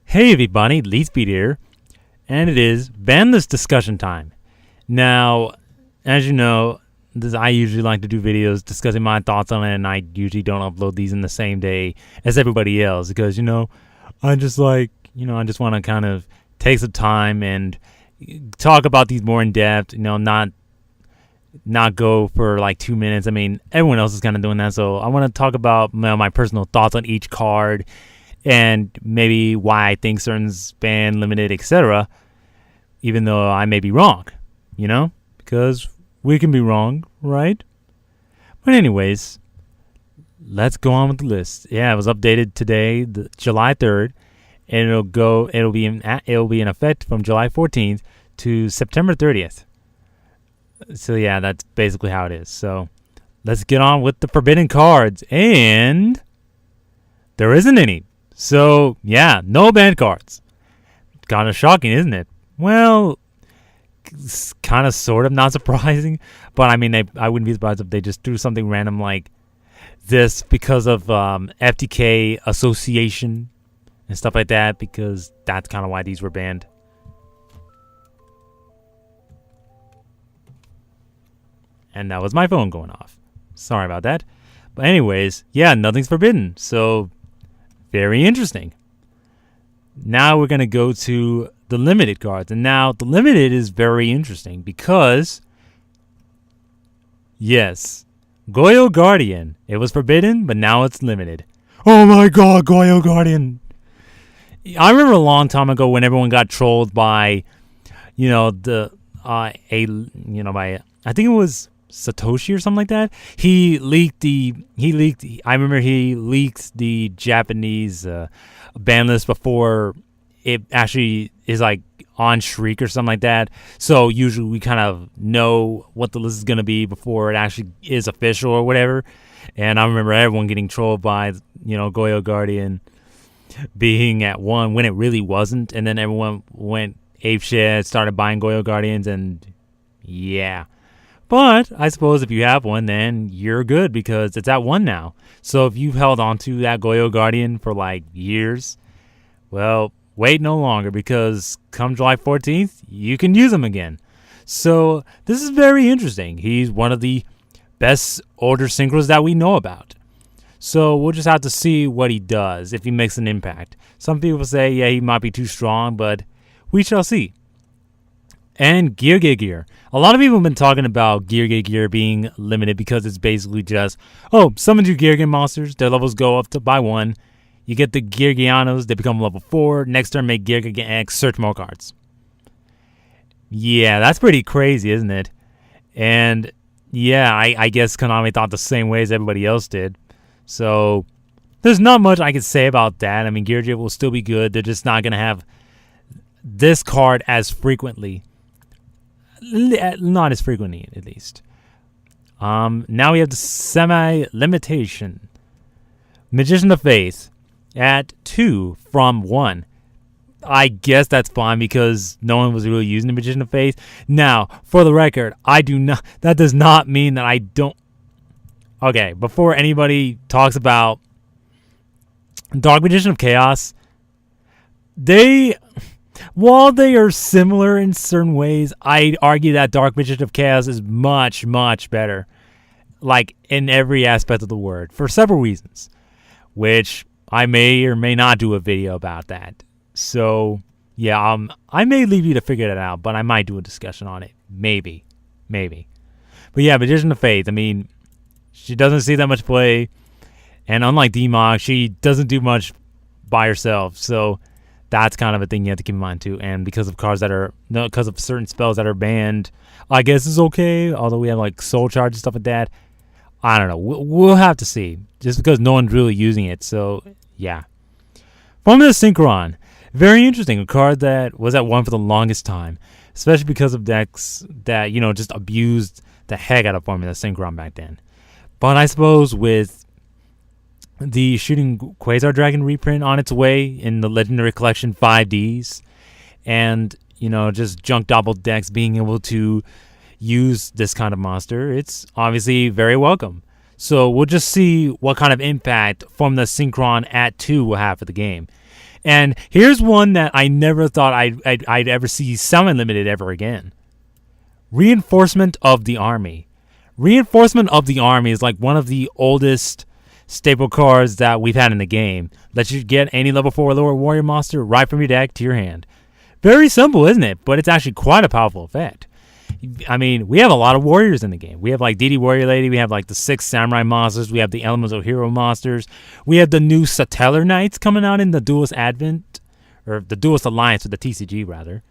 Hey everybody, Leadspeed here, and it is Banlist discussion time. Now, as you know, I usually like to do videos discussing my thoughts on it, and I usually don't upload these in the same day as everybody else because, I just want to kind of take some time and talk about these more in depth, not go for like 2 minutes. I mean, everyone else is kind of doing that, so I want to talk about my personal thoughts on each card and maybe why I think certain's banned, limited, etc., even though I may be wrong, because we can be wrong, right? But anyways, let's go on with the list. Yeah, it was updated today, July 3rd, and it'll be in effect from July 14th to September 30th. So yeah, that's basically how it is. So let's get on with the forbidden cards, and there isn't any. So, yeah, no banned cards. Kind of shocking, isn't it? Well, it's kind of sort of not surprising. But, I mean, I wouldn't be surprised if they just threw something random like this because of FTK association and stuff like that, because that's kind of why these were banned. And that was my phone going off. Sorry about that. But anyways, yeah, nothing's forbidden. So very interesting. Now we're going to go to the limited cards. And now the limited is very interesting because, yes, Goyo Guardian. It was forbidden, but now it's limited. Oh my god, Goyo Guardian. I remember a long time ago when everyone got trolled by, by, I think it was Satoshi or something like that. He leaked the Japanese ban list before it actually is like on Shriek or something like that. So usually we kind of know what the list is going to be before it actually is official or whatever. And I remember everyone getting trolled by, Goyo Guardian being at 1 when it really wasn't. And then everyone went apeshit, started buying Goyo Guardians, and yeah. But I suppose if you have one, then you're good because it's at 1 now. So if you've held on to that Goyo Guardian for like years, well, wait no longer because come July 14th, you can use him again. So this is very interesting. He's one of the best older synchros that we know about. So we'll just have to see what he does, if he makes an impact. Some people say, yeah, he might be too strong, but we shall see. And Geargiagear. A lot of people have been talking about Geargiagear being limited because it's basically just, summon 2 Geargian monsters, their levels go up by 1. You get the Geargianos, they become level 4. Next turn, make Geargiagear X, search more cards. Yeah, that's pretty crazy, isn't it? And yeah, I guess Konami thought the same way as everybody else did. So there's not much I can say about that. I mean, Geargiagear will still be good. They're just not going to have this card as frequently. Not as frequently, at least. Now we have the semi-limitation. Magician of Faith at 2 from 1. I guess that's fine because no one was really using the Magician of Faith. Now, for the record, that does not mean that I don't. Okay, before anybody talks about Dark Magician of Chaos, while they are similar in certain ways, I'd argue that Dark Magician of Chaos is much, much better. Like, in every aspect of the word. For several reasons. Which I may or may not do a video about that. So, yeah, I may leave you to figure that out. But I might do a discussion on it. Maybe. But yeah, Magician of Faith. I mean, she doesn't see that much play. And unlike D-Mog, she doesn't do much by herself. So that's kind of a thing you have to keep in mind too. And because of because of certain spells that are banned, I guess it's okay. Although we have like Soul Charge and stuff like that. I don't know. We'll have to see. Just because no one's really using it. So yeah. Formula Synchron. Very interesting. A card that was at 1 for the longest time. Especially because of decks that, just abused the heck out of Formula Synchron back then. But I suppose with the Shooting Quasar Dragon reprint on its way in the Legendary Collection 5Ds, and just junk double decks being able to use this kind of monster, it's obviously very welcome. So we'll just see what kind of impact Formula Synchron at 2 will have for the game. And here's one that I never thought I'd ever see semi-limited ever again. Reinforcement of the Army. Reinforcement of the Army is like one of the oldest staple cards that we've had in the game. Lets you get any level 4 or lower warrior monster right from your deck to your hand. Very simple, isn't it? But it's actually quite a powerful effect. I mean, we have a lot of warriors in the game. We have like DD Warrior Lady. We have like the 6 Samurai monsters. We have the Elemental Hero monsters. We have the new Satellarknights coming out in the Duelist Advent. Or the Duelist Alliance with the TCG, rather.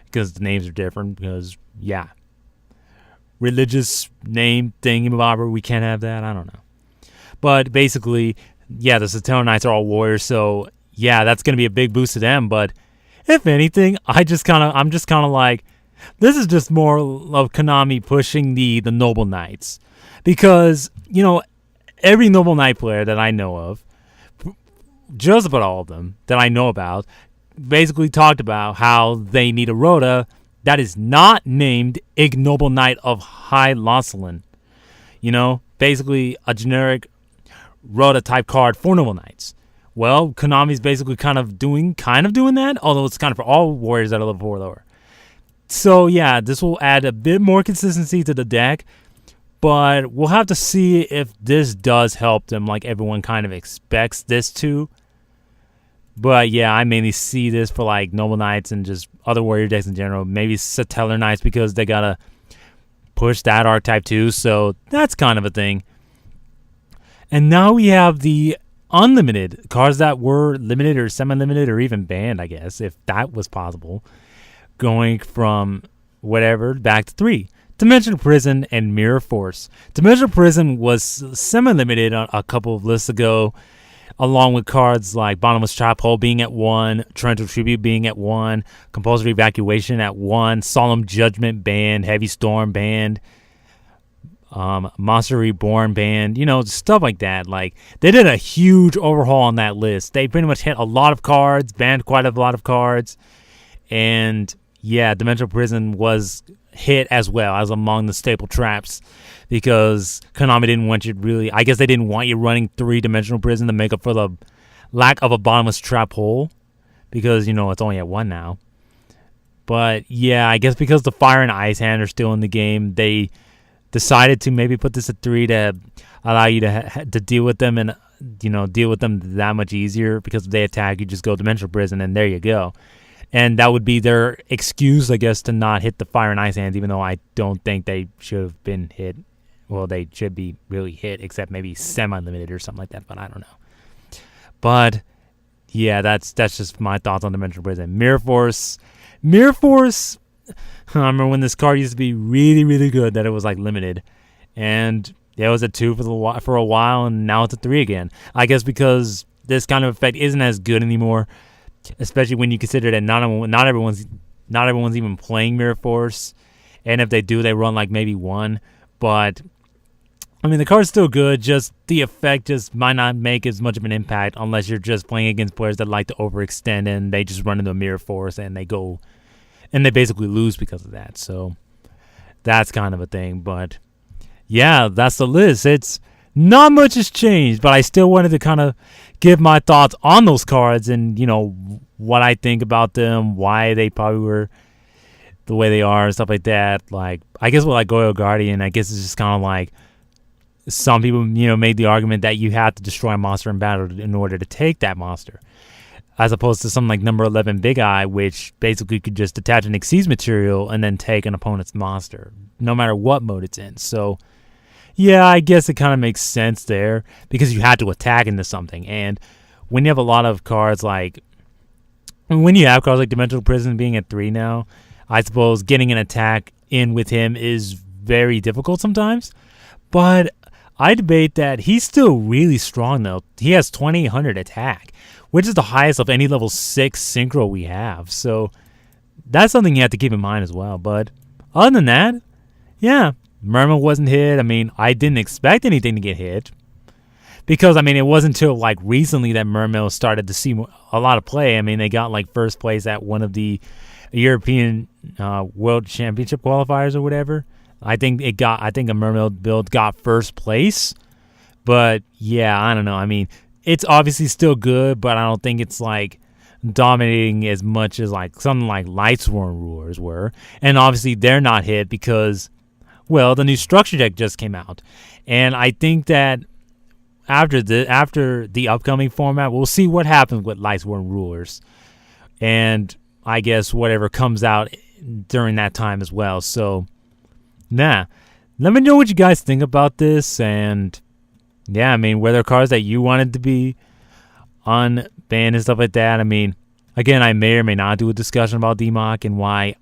Because the names are different. Because, yeah. Religious name thingy-bobber. We can't have that. I don't know. But basically, yeah, the Satellarknights are all warriors. So, yeah, that's going to be a big boost to them. But if anything, I'm just kind of like, this is just more of Konami pushing the Noble Knights. Because, you know, every Noble Knight player that I know of, just about all of them that I know about, basically talked about how they need a ROTA that is not named Ignoble Knight of High Losselin. You know, basically a generic ROTA type card for Noble Knights. Well, Konami's basically kind of doing that, although it's kind of for all warriors that are level 4 or lower. So yeah, this will add a bit more consistency to the deck, but we'll have to see if this does help them like everyone kind of expects this to. But yeah, I mainly see this for like Noble Knights and just other warrior decks in general. Maybe Satellarknights because they gotta push that archetype too, so that's kind of a thing. And now we have the unlimited cards that were limited or semi-limited or even banned, I guess, if that was possible. Going from whatever back to 3. Dimensional Prison and Mirror Force. Dimensional Prison was semi-limited a couple of lists ago, along with cards like Bottomless Trap Hole being at 1, Torrential Tribute being at 1, Compulsory Evacuation at 1, Solemn Judgment banned, Heavy Storm banned, Monster Reborn banned, you know, stuff like that. Like, they did a huge overhaul on that list. They pretty much hit a lot of cards, banned quite a lot of cards, and yeah, Dimensional Prison was hit as well as among the staple traps because Konami didn't want you really, I guess they didn't want you running 3 Dimensional Prison to make up for the lack of a Bottomless Trap Hole because, you know, it's only at 1 now. But yeah, I guess because the Fire and Ice Hand are still in the game, they decided to maybe put this at 3 to allow you to deal with them and, you know, deal with them that much easier because if they attack, you just go Dimensional Prison and there you go. And that would be their excuse, I guess, to not hit the Fire and Ice Hands, even though I don't think they should have been hit. Well, they should be really hit, except maybe semi-limited or something like that, but I don't know. But, yeah, that's just my thoughts on Dimensional Prison. Mirror Force, I remember when this card used to be really, really good, that it was, like, limited. And it was at 2 for a while, and now it's at 3 again. I guess because this kind of effect isn't as good anymore. Especially when you consider that not everyone's even playing Mirror Force, and if they do, they run like maybe 1. But I mean, the card's still good. Just the effect just might not make as much of an impact unless you're just playing against players that like to overextend and they just run into a Mirror Force and they basically lose because of that. So that's kind of a thing. But yeah, that's the list. It's not much has changed, but I still wanted to kind of give my thoughts on those cards and, you know, what I think about them, why they probably were the way they are and stuff like that. Like, I guess with like Goyo Guardian, I guess it's just kind of like some people, you know, made the argument that you have to destroy a monster in battle in order to take that monster. As opposed to something like number 11 Big Eye, which basically could just attach an Xyz material and then take an opponent's monster, no matter what mode it's in. So, yeah, I guess it kind of makes sense there because you had to attack into something. And when you have a lot of cards like Dimensional Prison being at 3 now, I suppose getting an attack in with him is very difficult sometimes. But I debate that he's still really strong, though. He has 2800 attack, which is the highest of any level 6 synchro we have. So that's something you have to keep in mind as well. But other than that, yeah. Mermail wasn't hit. I mean, I didn't expect anything to get hit. Because, I mean, it wasn't until, like, recently that Mermail started to see a lot of play. I mean, they got, like, first place at one of the European World Championship qualifiers or whatever. I think a Mermail build got first place. But, yeah, I don't know. I mean, it's obviously still good, but I don't think it's, like, dominating as much as like something like Lightsworn Rulers were. And obviously they're not hit because, well, the new structure deck just came out. And I think that after the upcoming format, we'll see what happens with Lightsworn Rulers. And I guess whatever comes out during that time as well. So, let me know what you guys think about this. And yeah, I mean, were there cards that you wanted to be unbanned and stuff like that? I mean, again, I may or may not do a discussion about DMOC and why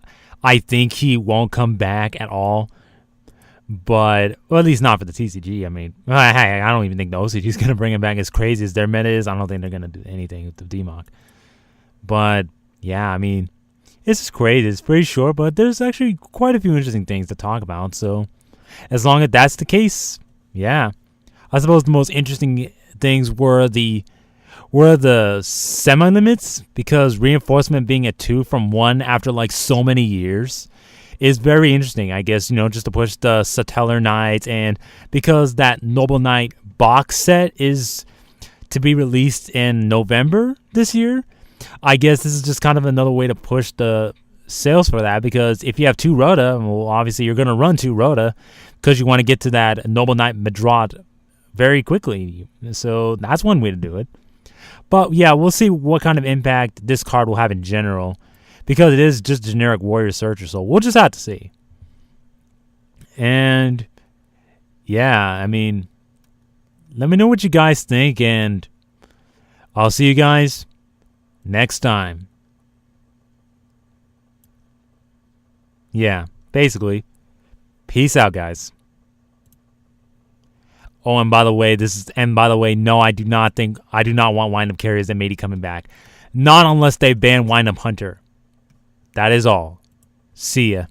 I think he won't come back at all. But, well, at least not for the TCG. I mean, I don't even think the OCG is going to bring him back. As crazy as their meta is, I don't think they're going to do anything with the DMOC. But, yeah, I mean, it's just crazy. It's pretty short, but there's actually quite a few interesting things to talk about. So, as long as that's the case, yeah. I suppose the most interesting things were the semi-limits, because reinforcement being at 2 from 1 after, like, so many years is very interesting, I guess, just to push the Satellarknights, and because that Noble Knight box set is to be released in November this year, I guess this is just kind of another way to push the sales for that, because if you have 2 ROTA, well, obviously you're going to run 2 ROTA because you want to get to that Noble Knight Madrot very quickly. So that's one way to do it. But yeah, we'll see what kind of impact this card will have in general, because it is just generic Warrior Searcher, so we'll just have to see. And yeah, I mean, let me know what you guys think, and I'll see you guys next time. Yeah, basically, peace out, guys. Oh, and by the way, no, I do not want Wind Up Carriers and Matey coming back. Not unless they ban Wind Up Hunter. That is all. See ya.